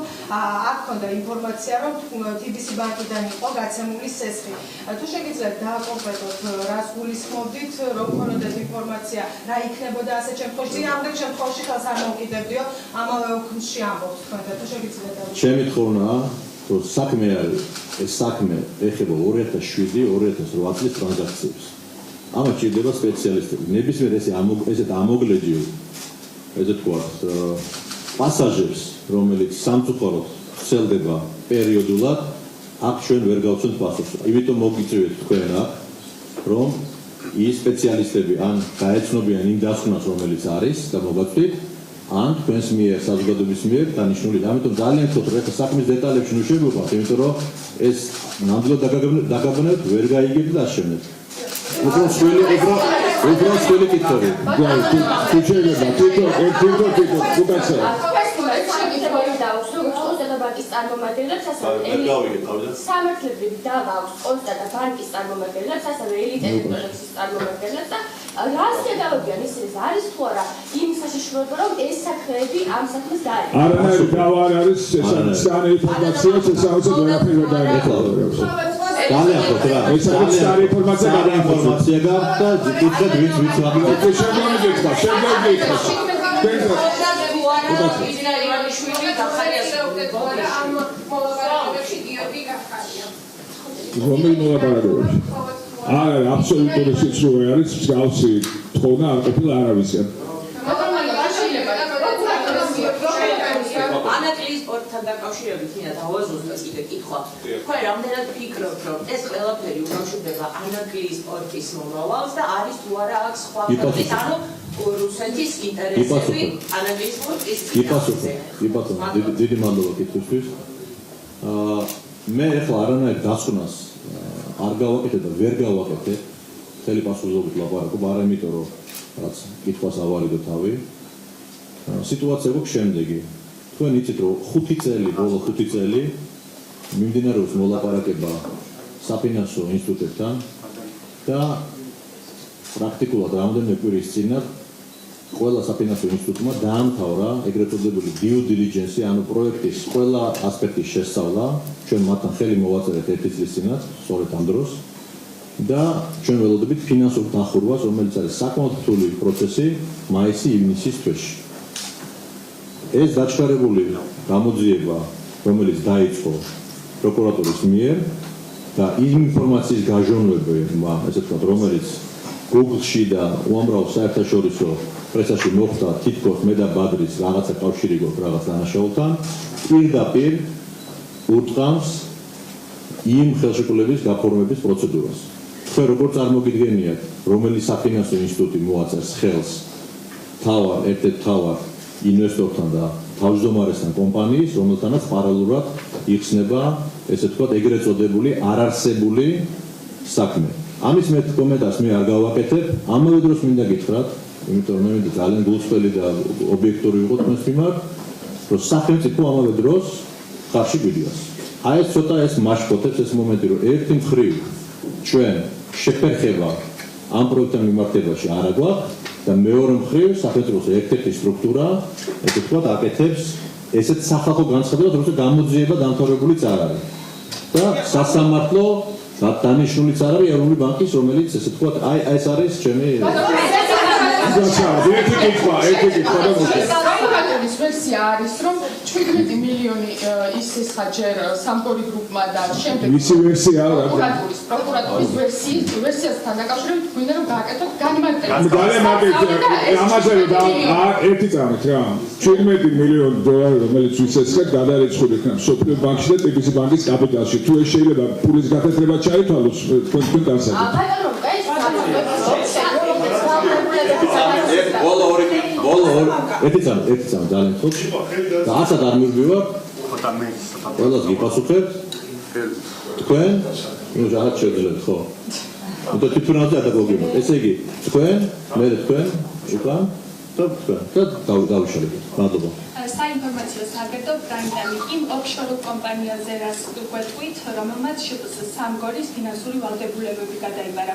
არ ჰქონდა ინფორმაცია, რომ TBC ბანკიდან იყო გაცემული სესხი. თუ შეგიძლიათ დააკონკრეტოთ, რას გულისხმობდით, რომ გქონოდეთ ინფორმაცია, რა იქნებოდა ასეთ შემთხვევაში, წინააღმდეგ შემთხვევაში ხელს არ მოუკიდებდიო, ამავე ოქმში ამბობს თქვენ, თუ შეგიძლიათ. ჩემი თხოვნა რომ საქმე არის ეს საქმე ეხება 2007-2008 წლის ტრანზაქციებს. ამას ჭირდება სპეციალისტები. ნებისმიერ ესეთ ამოგლეჯილ ესე თქვათ პასაჟებს, რომელიც სამწუხაროდ ხსელდება პერიოდულად, აქ ჩვენ ვერ გავცემთ პასუხს. იმიტომ მოგიწევთ თქვენ აქ, რომ ის სპეციალისტები ან გაეცნობიან იმ დასკვნას, რომელიც არის და მოგაწვით, ან თქვენს მიერ საზოგადოების მიერ დანიშნული. ამიტომ ძალიან ვთქვათ, რომ ეხლა საქმის დეტალებში ნუ შეგვიყვართ, იმიტომ რომ ეს ნამდვილად დაგაგონებთ, ვერ გაიგებთ და ამჟამად. უბრალოდ სველი კითხვები. თუ შეიძლება, თვითონ უკაცრავ. სამართლებრივ დავა აქვს კონსტატა ბანკის წარმომადგენლებს, ასევე ელიტების პროდუქციის წარმომადგენლებს და რას შედავებიან ისინი არის თუ არა იმ საშიშროება რომ ეს საქმეები ამ საქმეს დაერქვა. არანაირი დავა არ არის ეს ინფორმაციას ესაუბრეთ ვერაფერი ვერ დაერქვა. ძალიან ხო რა. ეს არის სტარი ინფორმაცია გაქვს და კითხეთ ვინც ვაგიგეთ. შემდგომი რომელი მოლაპარაკებებში? არა, აბსოლუტური სიცრუე არის, მსგავსი თხოვნა არ ყოფილა არავისგან. ანაკლის სპორტთან დაკავშირებით მინდა დავაზუსტოთ კიდე კითხვა. თქვენ რამდენად ფიქრობთ, რომ ეს ყველაფერი უკავშირდება ანაკლის სპორტის მომავალს და არის თუ არა აქ სხვა ქვეყნის, ანუ რუსეთის ინტერესები ანაკლის სპორტის იპასუხე. დიდი მადლობა კითხვისთვის. მე ახლა არანაირ დასკვნას არ გავაკეთე და ვერ გავაკეთე. მთელი პასუხისმგებლობით ლაპარაკობ, არა იმიტომ რომ რაც კითხვას ავალიდო თავი. სიტუაცია გვაქვს შემდეგი. თქვენ იცით რომ 5 წელი მიმდინარეობს მოლაპარაკება საფინანსო ინსტიტუტებთან და პრაქტიკულად რამდენიმე კვირის წინათ ყველა საფინანსო ინსტიტუტმა დაამთავრა ეგრეთ წოდებული due diligence, ანუ პროექტის ყველა ასპექტის შესწავლა. ჩვენ მათთან ხელი მოვაწერეთ 1 წლის წინათ, სწორედ ამ დროს და ჩვენ ველოდებით ფინანსურ დახურვას, რომელიც არის საკმაოდ რთული პროცესი მაისი-ივნისის თვეში. ეს დაჩქარებული გამოძიება, რომელიც დაიწყო პროკურატურის მიერ და იმ ინფორმაციის გაჟონვება, ესე ვთქვათ, რომელიც Google-ში და უამრავ საერთაშორისო პრესაში მოხდა, თითქოს მე და ბადრის რაღაცა კავშირი გვაქვს რაღაც დანაშაულთან, პირდაპირ ურტყამს იმ ხელშეკრულების გაფორმების პროცედურას. თქვენ როგორ წარმოგიდგენიათ, რომელი საფინანსო ინსტიტუტი მოაწერს ხელს ერთ-ერთ თავარ ინვესტორთან და თავმჯდომარესთან კომპანიის, რომელთანაც პარალელურად იხსნება, ესე ვთქვათ, ეგრეთ წოდებული არარსებული საქმე. ამის მე კომენტარს მე არ გავაკეთებ, ამავე დროს მინდა გითხრათ, იმიტომ რომ მე მინდა ძალიან გულწრფელი და ობიექტური ვიყოთ თქვენს მიმართ, რომ სახელმწიფო ამავე დროს ხარში გვიდიოს. აი ეს ცოტა ეს მაშფოთებს ეს მომენტი, რომ ერთი მხრივ ჩვენ შეფერხება ამ პროექტთან მიმართებაში არ აგვაქვს და მეორე მხრივ სახელმწიფოს ერთ-ერთი სტრუქტურა, ესე ვთქვათ, აკეთებს ესეთ სახალხო განცხადებას, რომელსაც გამოძიება დამთავრებულიც არ არის. და სასამართლო დანიშნულიც არ არის ეროვნული ბანკის, რომელიც ესე ვთქვათ, აი ეს არის ჩემი ერთი კითხვა და მოკლედ. პროკურატურის ვერსია არის, რომ 17 მილიონი ისესხა ჯერ სამგორი გრუპმა და შემდეგ მისი ვერსია რა? პროკურატურის ვერსიასთან დაკავშირებით გვინდა რომ გააკეთოთ განმარტება. ძალიან მაგარი ამაზე ერთი წამით რა. 17 მილიონი დოლარი რომელიც ვისესხა გადარიცხული იქნება სოფლიო ბანკში და TBC ბანკის კაპიტალში. თუ ეს შეიძლება პულის გაკეთება ჩაითვალოს თქვენ დასაჯეთ. ერთი წამი ძალიან ხო და ასად არ მივდივარ ყველას გიპასუხებ თქვენ ნუ რაღაც შევძლებთ ხო? და თვითონაც ადაგოგებთ. ესე იგი, თქვენ, მე თქვენ, უკან და დავიშალეთ. მადლობა. საინფორმაციო საგერდო პრაიმ-ტაიმი იმ ოფშორულ კომპანიაზე რას გვეტყვით, რომელმაც სამგორის ფინანსური ვალდებულებები გადაიბარა.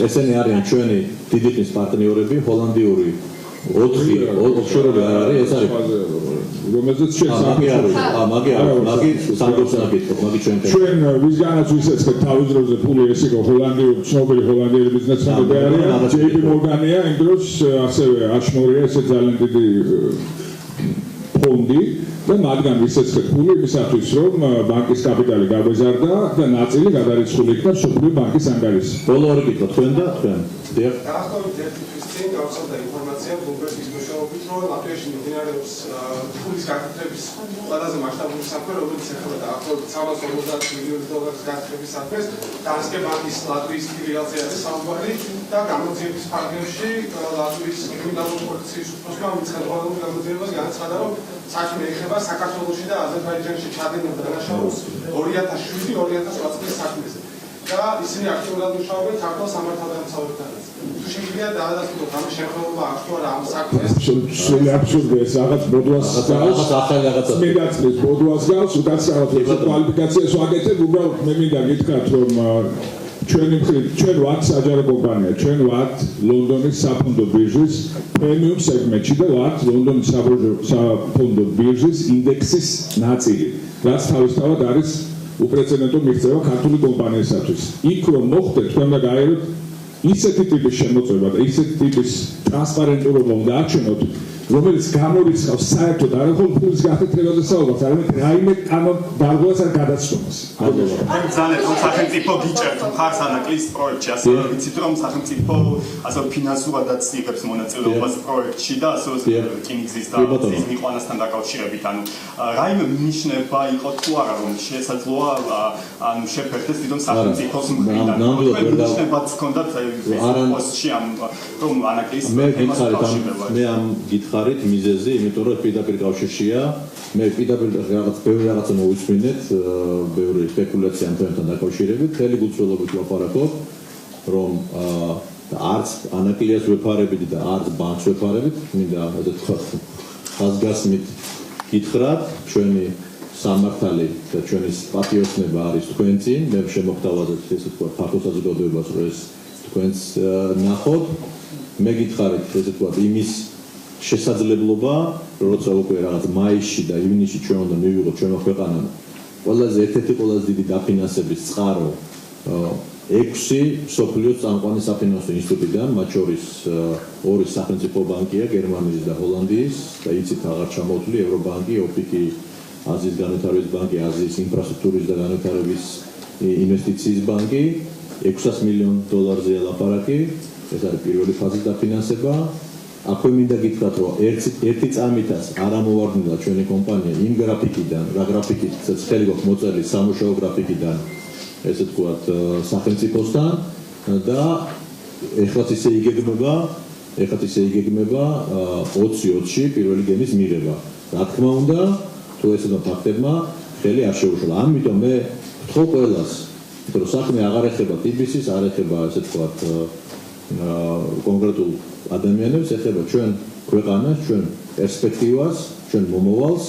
ესენი არიან ჩვენი დიდი ხნის პარტნიორები, ჰოლანდიური 4 ოფშორული არ არის, ეს არის რომელზეც ჩვენ ვისგანაც ვისეცეთ თავის დროზე ფული ეს იყო ცნობილი ჰოლანდიელი ბიზნესმენები არიან, JP Morgan-ია, იმ დროს ასევე აშმორია, ესე ძალიან დიდი ფონდი და მათგან ვისეცეთ ფული იმისათვის, რომ ბანკის კაპიტალი გავეზარდა და ნაწილი გადარიცხული იქნა სოფლიო ბანკის ანგარიშზე. ბოლო ორი კითხვა თქვენ და თქვენ. დაახლოებით ერთი თვის წინ გავხსნა ინფორმაცია ბლუმბერგის მეშვეობით, რომ ლატვიაში მიმდინარეობს ფულის გაკეთების ყველაზე მასშტაბური საქმე, რომელიც ეხება დაახლოებით 350 მილიონი დოლარის გაკეთების საქმეს. დანსკე ბანკის ლატვიის ფილიალზე არის საუბარი და გამოძიების ფარგლებში ლატვიის კრიმინალური პოლიციის უფროსმა მიცხადებული გამოძიებას განაცხადა, რომ საქმე ეხება საქართველოში და აზერბაიჯანში ჩადენილ დანაშაულს 2007-2008 წლის საქმეზე. და ისინი აქტიურად მუშაობენ საქართველოს სამართალდამცავებთანაც. შეგვიძლია დაადასტუროთ ამ შემთხვევა აქვს თუ არა ამ საქმეს. სულ აბსურდია ეს რაღაც ბოდვას რაღაც ახალი რაღაცა. მე გაწმის ბოდვას გავს, უკაცრავად ეს კვალიფიკაციას ვაკეთებ, უბრალოდ მე მინდა გითხრათ, რომ ჩვენ ვართ საჯარო კომპანია, ჩვენ ვართ ლონდონის საფონდო ბირჟის პრემიუმ სეგმენტში და ვართ ლონდონის საფონდო ბირჟის ინდექსის ნაწილი, რაც თავისთავად არის უპრეცედენტო მიღწევა ქართული კომპანიისათვის. იქ რომ მოხდეთ, თქვენ უნდა გაეროთ ისეთი ტიპის შემოწმება და ისეთი ტიპის ტრანსპარენტულობა უნდა აჩვენოთ, რომელიც გამორიცხავს საერთოდ არა მხოლოდ ფულის გაკეთებაზე საუბარს, არამედ რაიმე კანონ დარღვევას არ გადაცვენოს. ძალიან რომ სახელმწიფო გიჭერთ მხარს ანაკლის პროექტში, ასე ვიცით რომ სახელმწიფო ასე ფინანსურადაც იღებს მონაწილეობას პროექტში და ასე რკინიგზის და მიყვანასთან დაკავშირებით, ანუ რაიმე ნიშნება იყო თუ არა რომ შესაძლოა ანუ შეფერდეს თვითონ სახელმწიფოს მხრიდან. ნიშნებაც ჰქონდათ პოსტში ამ რომ ანაკლის მე ამ გითხარით მიზეზი, იმიტომ რომ პირდაპირ კავშირშია, მე პირდაპირ ბევრი რაღაცა მოვისმინეთ, ბევრი სპეკულაცია ამ თემასთან დაკავშირებით, მთელი გულწრფელობით ვაპარაკობ, რომ არც ანაკლიას ვეფარებით და არც ბანკს ვეფარებით, მინდა ასე ვთქვათ, ხაზგასმით გითხრათ, ჩვენი სამართალი და ჩვენი პატიოსნება არის თქვენ წინ, მე შემოგთავაზებთ ესე ვთქვათ, ფართო საზოგადოებას, რომ ეს თქვენს ნახოთ, მე გითხარით ესე ვთქვათ, იმის შესაძლებლობა, როცა უკვე რაღაც მაისში და ივნისში ჩვენ უნდა მივიღოთ ჩვენმა ქვეყანამ ყველაზე ერთ-ერთი ყველაზე დიდი დაფინანსების წყარო 6 სოფლიოს წამყვანი საფინანსო ინსტიტუტიდან, მათ შორის 2 სახელმწიფო ბანკია, გერმანიის და ჰოლანდიის და იცით აღარ ჩამოვთვლი ევრობანკი, ოფიკი, აზიის განვითარების ბანკი, აზიის ინფრასტრუქტურის და განვითარების ინვესტიციის ბანკი, 600 მილიონ დოლარზეა ლაპარაკი, ეს არის პირველი ფაზის დაფინანსება. აქვე მინდა გითხრათ, რომ ერთი წამითაც არ ამოვარდნილა ჩვენი კომპანია იმ გრაფიკიდან, რა გრაფიკით ხელი გვაქვს მოწერილი სამუშაო გრაფიკიდან, ესე ვთქვათ, სახელმწიფოსთან და ეხლაც ისე იგეგმება 2020-ში პირველი გემის მიღება. რა თქმა უნდა, თუ ესეა ფაქტებმა ხელი არ შეუშალა. ამიტომ მე ვთხოვ ყველას, რომ საქმე აღარ ეხება TBC-ს, არ ეხება ესე ვთქვათ კონკრეტულ ადამიანებს, ეხება ჩვენ ქვეყანას, ჩვენ პერსპექტივას, ჩვენ მომავალს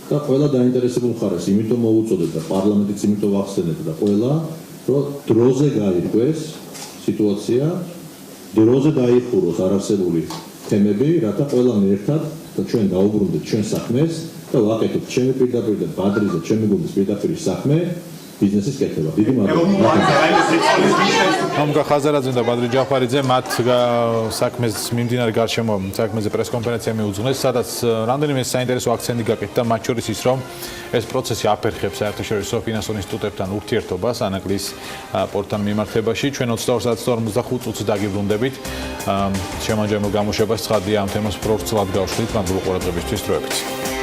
და ყველა დაინტერესებულ მხარეს, იმიტომ მოუწოდეთ და პარლამენტიც იმიტომ ვახსენეთ და ყველა, რომ დროზე გაირკვეს სიტუაცია, დროზე დაიხუროს არარსებული თემები, რათა ყველანი ერთად და ჩვენ დაუბრუნდეთ ჩვენ საქმეს და ვაკეთოთ ჩემი პირდაპირ და ბადრის და ჩემი გუნდის პირდაპირ საქმე ბიზნესის კეთება. დიდი მადლობა. ამგა ხაზარაძე და ბადრი ჯაფარიძე მათ საქმეს მიმდინარე გარშემო საქმეზე პრესკონფერენცია მიუძღვნეს, სადაც რამდენიმე საინტერესო აქცენტი გაკეთდა, მათ შორის ის, რომ ეს პროცესი აფერხებს საერთაშორისო ფინანსურ ინსტიტუტებთან ურთიერთობას ანაკლის პორტთან მიმართებაში. ჩვენ 22:45 წუთს დაგიბრუნდებით. შემაჯამო გამოშვებას ცხადია ამ თემას პროფესიונალურად გავშლით. მადლობა ყურადღებისთვის, დროებით.